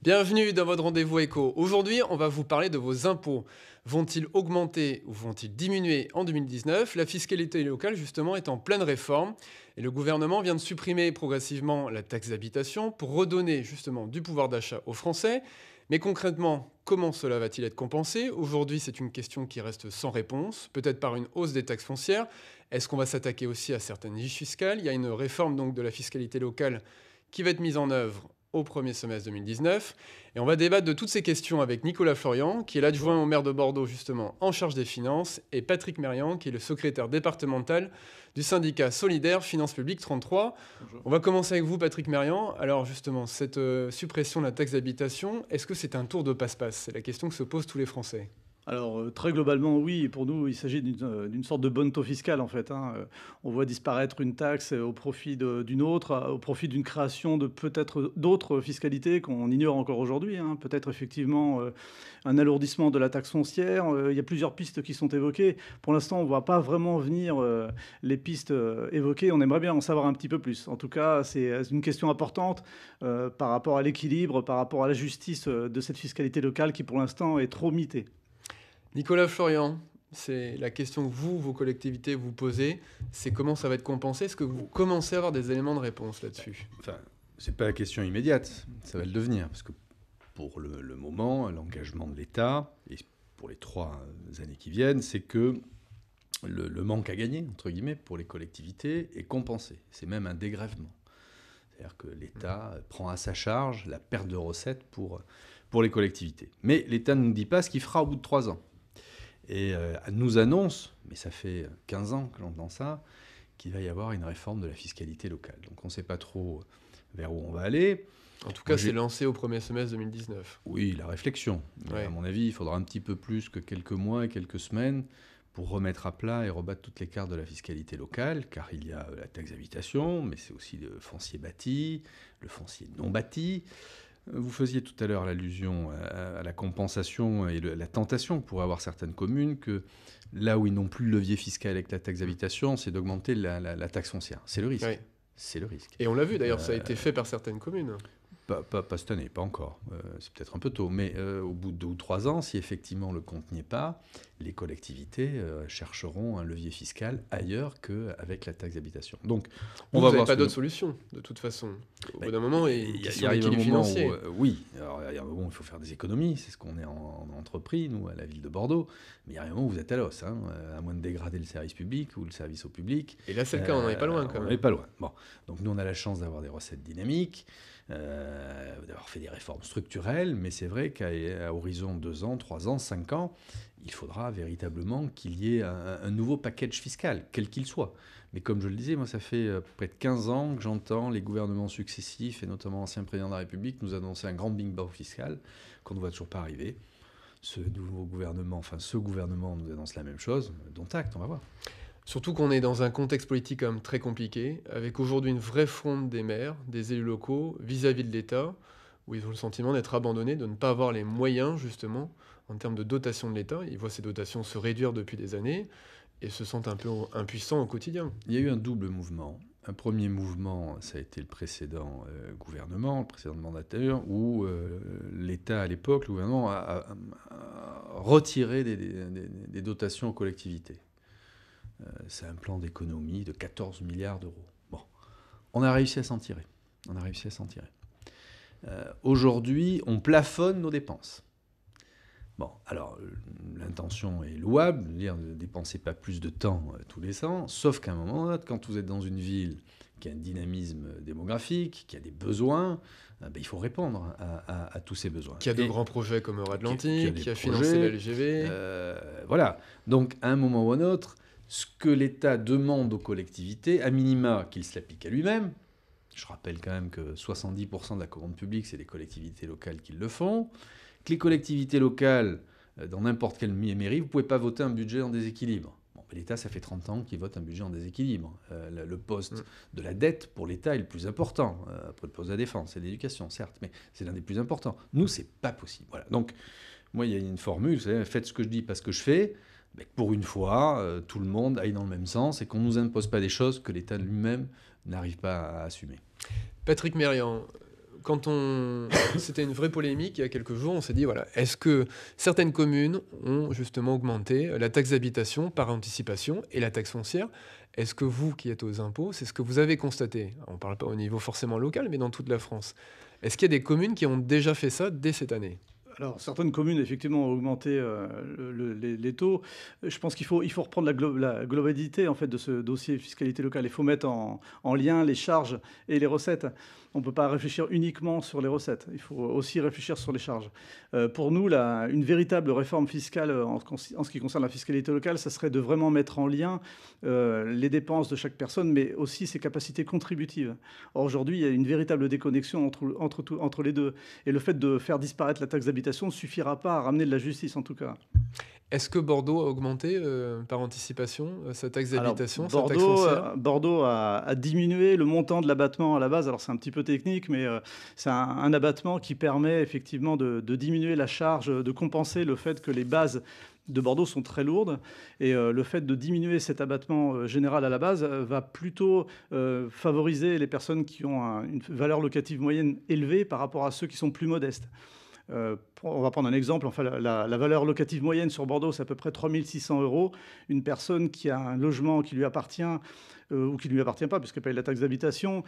Bienvenue dans votre rendez-vous éco. Aujourd'hui, on va vous parler de vos impôts. Vont-ils augmenter ou vont-ils diminuer en 2019? La fiscalité locale, justement, est en pleine réforme et le gouvernement vient de supprimer progressivement la taxe d'habitation pour redonner, justement, du pouvoir d'achat aux Français. Mais concrètement, comment cela va-t-il être compensé? Aujourd'hui, c'est une question qui reste sans réponse, peut-être par une hausse des taxes foncières. Est-ce qu'on va s'attaquer aussi à certaines niches fiscales? Il y a une réforme donc de la fiscalité locale qui va être mise en œuvre au premier semestre 2019. Et on va débattre de toutes ces questions avec Nicolas Florian, qui est l'adjoint au maire de Bordeaux, justement, en charge des finances, et Patrick Mérian, qui est le secrétaire départemental du syndicat solidaire Finances publiques 33. Bonjour. On va commencer avec vous, Patrick Mérian. Alors, justement, cette suppression de la taxe d'habitation, est-ce que c'est un tour de passe-passe? C'est la question que se posent tous les Français. Alors, très globalement, oui. Et pour nous, il s'agit d'une sorte de bonne taux fiscal, en fait, hein. On voit disparaître une taxe au profit d'une autre, au profit d'une création de peut-être d'autres fiscalités qu'on ignore encore aujourd'hui, hein. Peut-être effectivement un alourdissement de la taxe foncière. Il y a plusieurs pistes qui sont évoquées. Pour l'instant, on ne voit pas vraiment venir les pistes évoquées. On aimerait bien en savoir un petit peu plus. En tout cas, c'est une question importante par rapport à l'équilibre, par rapport à la justice de cette fiscalité locale qui, pour l'instant, est trop mitée. Nicolas Florian, c'est la question que vous, vos collectivités, vous posez, c'est comment ça va être compensé? Est-ce que vous commencez à avoir des éléments de réponse là-dessus? Enfin, c'est pas la question immédiate, ça va le devenir, parce que pour le moment, l'engagement de l'État, et pour les 3 années qui viennent, c'est que le manque à gagner, entre guillemets, pour les collectivités est compensé. C'est même un dégrèvement. C'est-à-dire que l'État prend à sa charge la perte de recettes pour les collectivités. Mais l'État ne nous dit pas ce qu'il fera au bout de 3 ans. Et nous annonce, mais ça fait 15 ans que l'on entend ça, qu'il va y avoir une réforme de la fiscalité locale. Donc on ne sait pas trop vers où on va aller. En tout cas, c'est lancé au premier semestre 2019. Oui, la réflexion. Mais Ouais. à mon avis, il faudra un petit peu plus que quelques mois et quelques semaines pour remettre à plat et rebattre toutes les cartes de la fiscalité locale, car il y a la taxe d'habitation, mais c'est aussi le foncier bâti, le foncier non bâti. Vous faisiez tout à l'heure l'allusion à la compensation et la tentation pour avoir certaines communes que là où ils n'ont plus le levier fiscal avec la taxe d'habitation, c'est d'augmenter la taxe foncière. C'est le risque. Ouais. C'est le risque. Et on l'a vu d'ailleurs, ça a été fait par certaines communes. Pas cette année, pas encore. C'est peut-être un peu tôt. Mais au bout de 2 ou 3 ans, si effectivement le compte n'y est pas, les collectivités chercheront un levier fiscal ailleurs qu'avec la taxe d'habitation. Donc, Vous on va n'avez voir pas ce que d'autre solution, de toute façon. Au bout d'un moment, il y a une il question arrive un d'équilibre moment financier. où, oui, alors il y a un moment où il faut faire des économies, c'est ce qu'on est en entrepris, nous, à la ville de Bordeaux, mais il y a un moment où vous êtes à l'os, hein, à moins de dégrader le service public ou le service au public. Et là, c'est le cas, on n'en est pas loin quand On même. n'est pas loin. Bon. Donc nous, on a la chance d'avoir des recettes dynamiques, d'avoir fait des réformes structurelles, mais c'est vrai qu'à horizon 2 ans, 3 ans, 5 ans, il faudra véritablement qu'il y ait un nouveau package fiscal, quel qu'il soit. Mais comme je le disais, moi, ça fait près de 15 ans que j'entends les gouvernements successifs, et notamment l'ancien président de la République, nous annoncer un grand bing bang fiscal qu'on ne voit toujours pas arriver. Ce gouvernement nous annonce la même chose, dont acte, on va voir. Surtout qu'on est dans un contexte politique quand même très compliqué, avec aujourd'hui une vraie fronde des maires, des élus locaux vis-à-vis de l'État, où ils ont le sentiment d'être abandonnés, de ne pas avoir les moyens, justement, en termes de dotation de l'État. Ils voient ces dotations se réduire depuis des années et se sentent un peu impuissants au quotidien. Il y a eu un double mouvement. Un premier mouvement, ça a été le précédent gouvernement, le précédent mandataire, où l'État, à l'époque, le gouvernement, a retiré des dotations aux collectivités. C'est un plan d'économie de 14 milliards d'euros. Bon, on a réussi à s'en tirer. Aujourd'hui, on plafonne nos dépenses. Bon, alors, l'intention est louable, de dire ne dépensez pas plus de temps tous les ans, sauf qu'à un moment, quand vous êtes dans une ville qui a un dynamisme démographique, qui a des besoins, il faut répondre à tous ces besoins. Qui a de grands projets comme Euratlantique, qui a des financé projets, la LGV. Voilà. Donc, à un moment ou à un autre, ce que l'État demande aux collectivités, à minima qu'il se l'applique à lui-même, je rappelle quand même que 70% de la commande publique, c'est les collectivités locales qui le font, que les collectivités locales, dans n'importe quelle mairie, vous ne pouvez pas voter un budget en déséquilibre. Bon, l'État, ça fait 30 ans qu'il vote un budget en déséquilibre. Le poste de la dette, pour l'État, est le plus important. Après le poste de la défense et de l'éducation, certes, mais c'est l'un des plus importants. Nous, ce n'est pas possible. Voilà. Donc, moi, il y a une formule, vous savez, faites ce que je dis, pas ce que je fais. Mais pour une fois, tout le monde aille dans le même sens et qu'on ne nous impose pas des choses que l'État lui-même n'arrive pas à assumer. Patrick Mérian, C'était une vraie polémique il y a quelques jours, on s'est dit, voilà, est-ce que certaines communes ont justement augmenté la taxe d'habitation par anticipation et la taxe foncière? Est-ce que vous, qui êtes aux impôts, c'est ce que vous avez constaté? On ne parle pas au niveau forcément local, mais dans toute la France. Est-ce qu'il y a des communes qui ont déjà fait ça dès cette année? Alors, certaines communes, effectivement, ont augmenté les taux. Je pense qu'il faut reprendre la globalité en fait, de ce dossier fiscalité locale. Il faut mettre en lien les charges et les recettes. On ne peut pas réfléchir uniquement sur les recettes. Il faut aussi réfléchir sur les charges. Pour nous, une véritable réforme fiscale en ce qui concerne la fiscalité locale, ça serait de vraiment mettre en lien les dépenses de chaque personne, mais aussi ses capacités contributives. Or, aujourd'hui, il y a une véritable déconnexion entre les deux. Et le fait de faire disparaître la taxe d'habitation ne suffira pas à ramener de la justice, en tout cas. Est-ce que Bordeaux a augmenté par anticipation sa taxe d'habitation, sa taxe Bordeaux, foncière? Bordeaux a diminué le montant de l'abattement à la base. Alors c'est un petit peu technique, mais c'est un abattement qui permet effectivement de diminuer la charge, de compenser le fait que les bases de Bordeaux sont très lourdes. Et le fait de diminuer cet abattement général à la base va plutôt favoriser les personnes qui ont une valeur locative moyenne élevée par rapport à ceux qui sont plus modestes. On va prendre un exemple. Enfin, la valeur locative moyenne sur Bordeaux, c'est à peu près 3 600 €. Une personne qui a un logement qui lui appartient ou qui ne lui appartient pas, puisqu'elle paye la taxe d'habitation,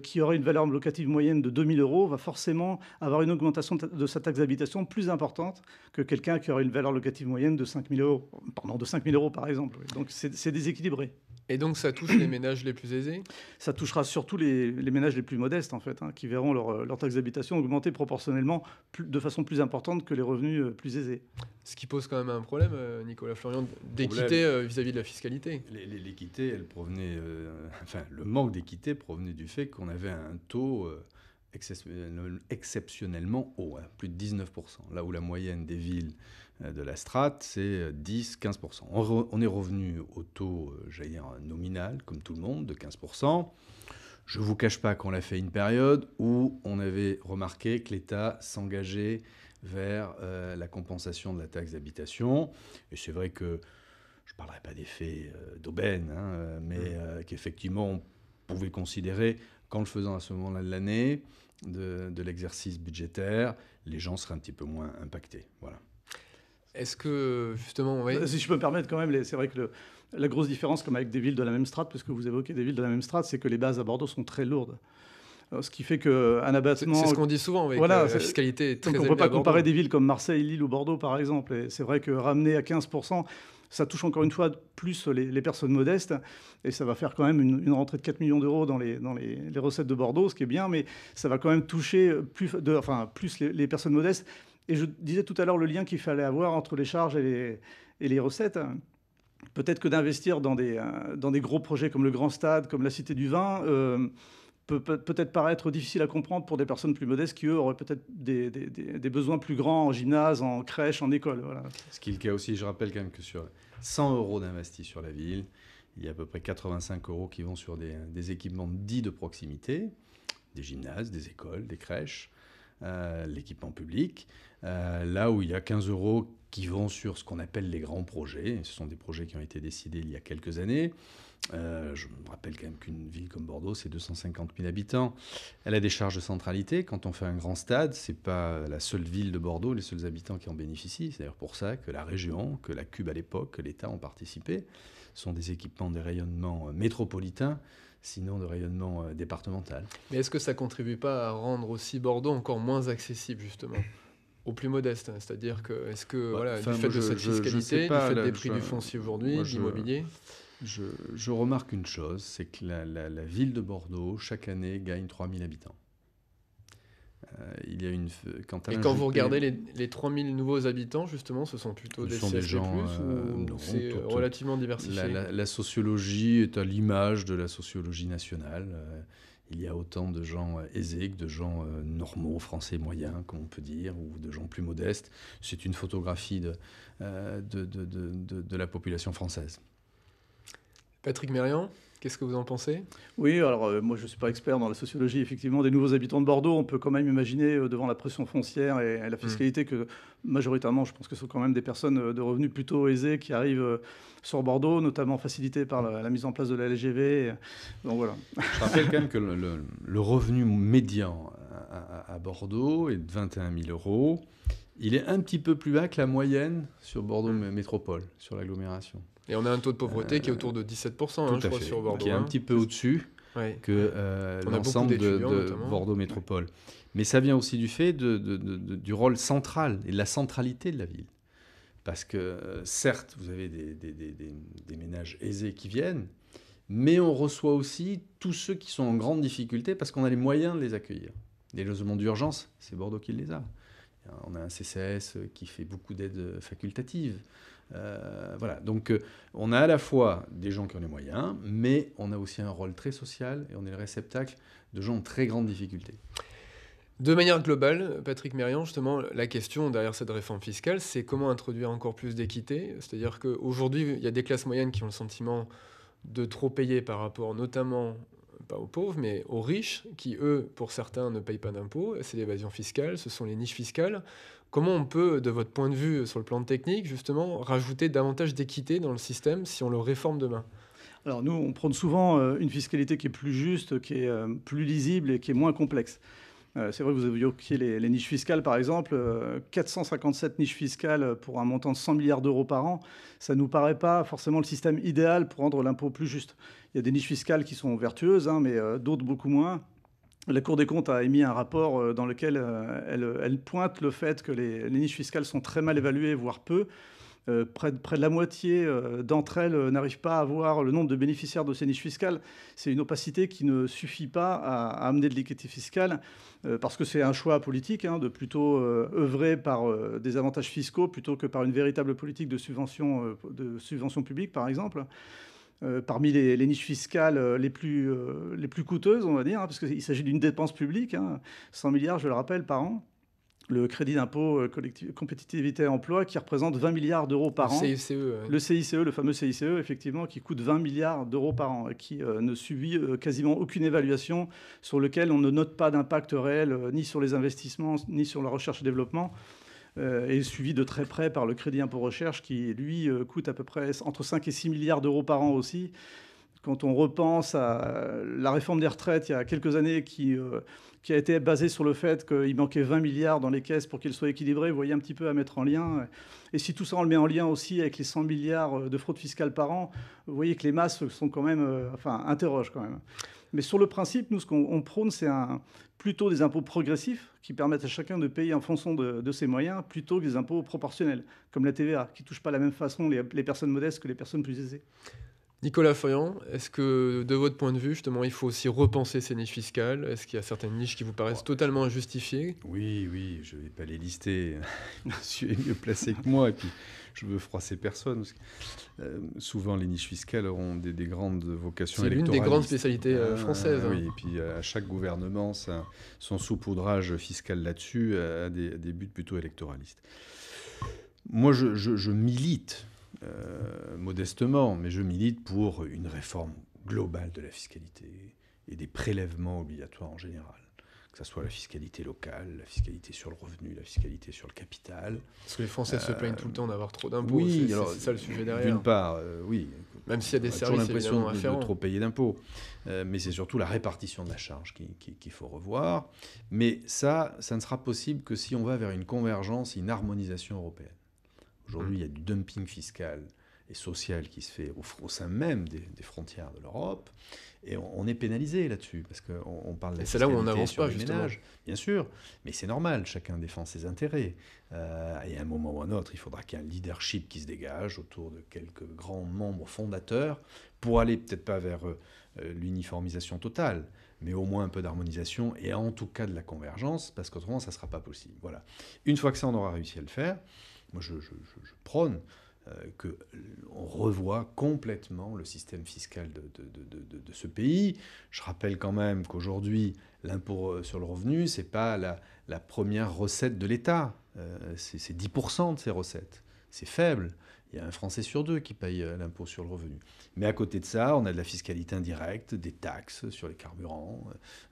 qui aurait une valeur locative moyenne de 2 000 €, va forcément avoir une augmentation de sa taxe d'habitation plus importante que quelqu'un qui aurait une valeur locative moyenne de 5 000 €. Pardon, de 5 000 € par exemple. Donc c'est déséquilibré. Et donc ça touche les ménages les plus aisés? Ça touchera surtout les ménages les plus modestes, en fait, qui verront leur taxe d'habitation augmenter proportionnellement de façon plus importante que les revenus plus aisés. Ce qui pose quand même un problème, Nicolas Florian, d'équité vis-à-vis de la fiscalité. L'équité, elle provenait, le manque d'équité provenait du fait qu'on avait un taux exceptionnellement haut, plus de 19%, là où la moyenne des villes de la strate, c'est 10-15%. On est revenu au taux, j'allais dire, nominal, comme tout le monde, de 15%. Je ne vous cache pas qu'on l'a fait une période où on avait remarqué que l'État s'engageait vers la compensation de la taxe d'habitation. Et c'est vrai que, je ne parlerai pas d'effet d'aubaine, mais qu'effectivement, on pouvait considérer qu'en le faisant à ce moment-là de l'année, de l'exercice budgétaire, les gens seraient un petit peu moins impactés. Voilà. Est-ce que, justement... Oui. Si je peux me permettre quand même, c'est vrai que la grosse différence, comme avec des villes de la même strate, parce que vous évoquez des villes de la même strate, c'est que les bases à Bordeaux sont très lourdes. Ce qui fait qu'un abattement... C'est ce qu'on dit souvent, avec la fiscalité est très élevée. On ne peut pas comparer des villes comme Marseille, Lille ou Bordeaux, par exemple. Et c'est vrai que ramener à 15%, ça touche encore une fois plus les personnes modestes. Et ça va faire quand même une rentrée de 4 millions d'euros dans les recettes de Bordeaux, ce qui est bien. Mais ça va quand même toucher plus les personnes modestes. Et je disais tout à l'heure le lien qu'il fallait avoir entre les charges et les recettes. Peut-être que d'investir dans des gros projets comme le Grand Stade, comme la Cité du Vin, peut-être paraître difficile à comprendre pour des personnes plus modestes qui, eux, auraient peut-être des besoins plus grands en gymnase, en crèche, en école. Voilà. Ce qui est le cas aussi, je rappelle quand même que sur 100 € d'investis sur la ville, il y a à peu près 85 € qui vont sur des équipements dits de proximité, des gymnases, des écoles, des crèches, l'équipement public, là où il y a 15 € qui vont sur ce qu'on appelle les grands projets. Ce sont des projets qui ont été décidés il y a quelques années. Je me rappelle quand même qu'une ville comme Bordeaux, c'est 250 000 habitants. Elle a des charges de centralité. Quand on fait un grand stade, ce n'est pas la seule ville de Bordeaux, les seuls habitants qui en bénéficient. C'est d'ailleurs pour ça que la région, que la CUB à l'époque, que l'État ont participé. Ce sont des équipements de rayonnement métropolitain, sinon de rayonnement départemental. Mais est-ce que ça ne contribue pas à rendre aussi Bordeaux encore moins accessible, justement aux plus modestes? C'est-à-dire que, est-ce que, du fait de cette fiscalité, du fait des prix du foncier aujourd'hui, de l'immobilier... Je remarque une chose, c'est que la ville de Bordeaux, chaque année, gagne 3 000 habitants. Il y a quand vous regardez les 3 000 nouveaux habitants, justement, ce sont plutôt des CSP+, ou c'est relativement diversifié? La sociologie est à l'image de la sociologie nationale. Il y a autant de gens aisés que de gens normaux, français moyens, comme on peut dire, ou de gens plus modestes. C'est une photographie de la population française. Patrick Mérian, qu'est-ce que vous en pensez? Oui, alors moi je ne suis pas expert dans la sociologie, effectivement, des nouveaux habitants de Bordeaux. On peut quand même imaginer, devant la pression foncière et la fiscalité, que majoritairement, je pense que ce sont quand même des personnes de revenus plutôt aisés qui arrivent sur Bordeaux, notamment facilitées par la mise en place de la LGV. Donc voilà. Je rappelle quand même que le revenu médian à Bordeaux est de 21 000 euros. Il est un petit peu plus bas que la moyenne sur Bordeaux Métropole, sur l'agglomération. Et on a un taux de pauvreté qui est autour de 17%, je crois, sur Bordeaux. Qui est un petit peu au-dessus que l'ensemble de Bordeaux Métropole. Mais ça vient aussi du fait du rôle central et de la centralité de la ville. Parce que, certes, vous avez des ménages aisés qui viennent, mais on reçoit aussi tous ceux qui sont en grande difficulté parce qu'on a les moyens de les accueillir. Les logements d'urgence, c'est Bordeaux qui les a. On a un CCAS qui fait beaucoup d'aides facultatives. Voilà. Donc, on a à la fois des gens qui ont les moyens, mais on a aussi un rôle très social et on est le réceptacle de gens en très grande difficulté. De manière globale, Patrick Mérian, justement, la question derrière cette réforme fiscale, c'est comment introduire encore plus d'équité. C'est-à-dire qu'aujourd'hui, il y a des classes moyennes qui ont le sentiment de trop payer par rapport notamment, pas aux pauvres, mais aux riches, qui, eux, pour certains, ne payent pas d'impôts. C'est l'évasion fiscale, ce sont les niches fiscales. Comment on peut, de votre point de vue, sur le plan technique, justement, rajouter davantage d'équité dans le système si on le réforme demain ? Alors nous, on prône souvent une fiscalité qui est plus juste, qui est plus lisible et qui est moins complexe. C'est vrai que vous avez évoqué les niches fiscales, par exemple. 457 niches fiscales pour un montant de 100 milliards d'euros par an, ça ne nous paraît pas forcément le système idéal pour rendre l'impôt plus juste. Il y a des niches fiscales qui sont vertueuses, mais d'autres beaucoup moins. La Cour des comptes a émis un rapport dans lequel elle pointe le fait que les niches fiscales sont très mal évaluées, voire peu. Près de la moitié d'entre elles n'arrivent pas à avoir le nombre de bénéficiaires de ces niches fiscales. C'est une opacité qui ne suffit pas à amener de l'équité fiscale parce que c'est un choix politique de plutôt œuvrer par des avantages fiscaux plutôt que par une véritable politique de subvention publique, par exemple. Parmi les niches fiscales les plus coûteuses, on va dire, parce qu'il s'agit d'une dépense publique, 100 milliards, je le rappelle, par an. Le crédit d'impôt compétitivité et emploi qui représente 20 milliards d'euros par an. CICE, Le CICE, le fameux CICE, effectivement, qui coûte 20 milliards d'euros par an et qui ne subit quasiment aucune évaluation, sur lequel on ne note pas d'impact réel ni sur les investissements ni sur la recherche et développement, et suivi de très près par le crédit impôt recherche qui, lui, coûte à peu près entre 5 et 6 milliards d'euros par an aussi. Quand on repense à la réforme des retraites il y a quelques années qui a été basée sur le fait qu'il manquait 20 milliards dans les caisses pour qu'elles soient équilibrées, vous voyez un petit peu à mettre en lien. Et si tout ça, on le met en lien aussi avec les 100 milliards de fraude fiscale par an, vous voyez que les masses sont quand même, interrogent quand même. Mais sur le principe, nous, ce qu'on prône, c'est plutôt des impôts progressifs qui permettent à chacun de payer en fonction de ses moyens, plutôt que des impôts proportionnels, comme la TVA, qui ne touche pas de la même façon les personnes modestes que les personnes plus aisées. Nicolas Foyant, est-ce que, de votre point de vue, justement, il faut aussi repenser ces niches fiscales ? Est-ce qu'il y a certaines niches qui vous paraissent totalement injustifiées ? Oui, je ne vais pas les lister. Monsieur est mieux placé que moi, et puis je veux froisser personne. Parce que, souvent, les niches fiscales auront des grandes vocations électoralistes. C'est l'une des grandes spécialités françaises. Oui, et puis à chaque gouvernement, son saupoudrage fiscal là-dessus a des buts plutôt électoralistes. Moi, je milite. Modestement, mais je milite pour une réforme globale de la fiscalité et des prélèvements obligatoires en général, que ce soit la fiscalité locale, la fiscalité sur le revenu, la fiscalité sur le capital. Parce que les Français se plaignent tout le temps d'avoir trop d'impôts, oui, c'est ça le sujet derrière. D'une part, oui. Même s'il y a des services évidemment afférents. De trop payer d'impôts, mais c'est surtout la répartition de la charge qu'il faut revoir. Mais ça ne sera possible que si on va vers une convergence, une harmonisation européenne. Aujourd'hui, il y a du dumping fiscal et social qui se fait au sein même des frontières de l'Europe. Et on est pénalisé là-dessus, parce qu'on parle de la fiscalité. C'est là où on n'avance pas, justement. Ménages, bien sûr, mais c'est normal, chacun défend ses intérêts. Et à un moment ou à un autre, il faudra qu'il y ait un leadership qui se dégage autour de quelques grands membres fondateurs pour aller peut-être pas vers l'uniformisation totale, mais au moins un peu d'harmonisation et en tout cas de la convergence, parce qu'autrement, ça ne sera pas possible. Voilà. Une fois que ça, on aura réussi à le faire, moi, je prône qu'on revoie complètement le système fiscal de ce pays. Je rappelle quand même qu'aujourd'hui, l'impôt sur le revenu, ce n'est pas la première recette de l'État. C'est 10% de ses recettes. C'est faible. Il y a un Français sur deux qui paye l'impôt sur le revenu. Mais à côté de ça, on a de la fiscalité indirecte, des taxes sur les carburants,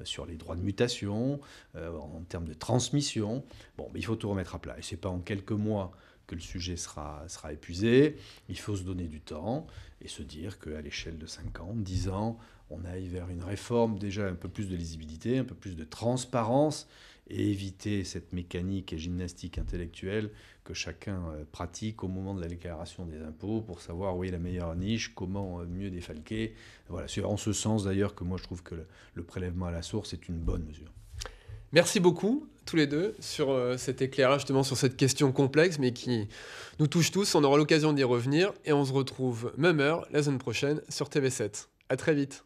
sur les droits de mutation, en termes de transmission. Bon, mais il faut tout remettre à plat. Et ce n'est pas en quelques mois que le sujet sera épuisé. Il faut se donner du temps et se dire qu'à l'échelle de 5 ans, 10 ans, on aille vers une réforme, déjà un peu plus de lisibilité, un peu plus de transparence, et éviter cette mécanique et gymnastique intellectuelle que chacun pratique au moment de la déclaration des impôts pour savoir où est la meilleure niche, comment mieux défalquer. Voilà, c'est en ce sens d'ailleurs que moi je trouve que le prélèvement à la source est une bonne mesure. Merci beaucoup, tous les deux, sur cet éclairage, justement, sur cette question complexe, mais qui nous touche tous. On aura l'occasion d'y revenir, et on se retrouve même heure la semaine prochaine sur TV7. À très vite.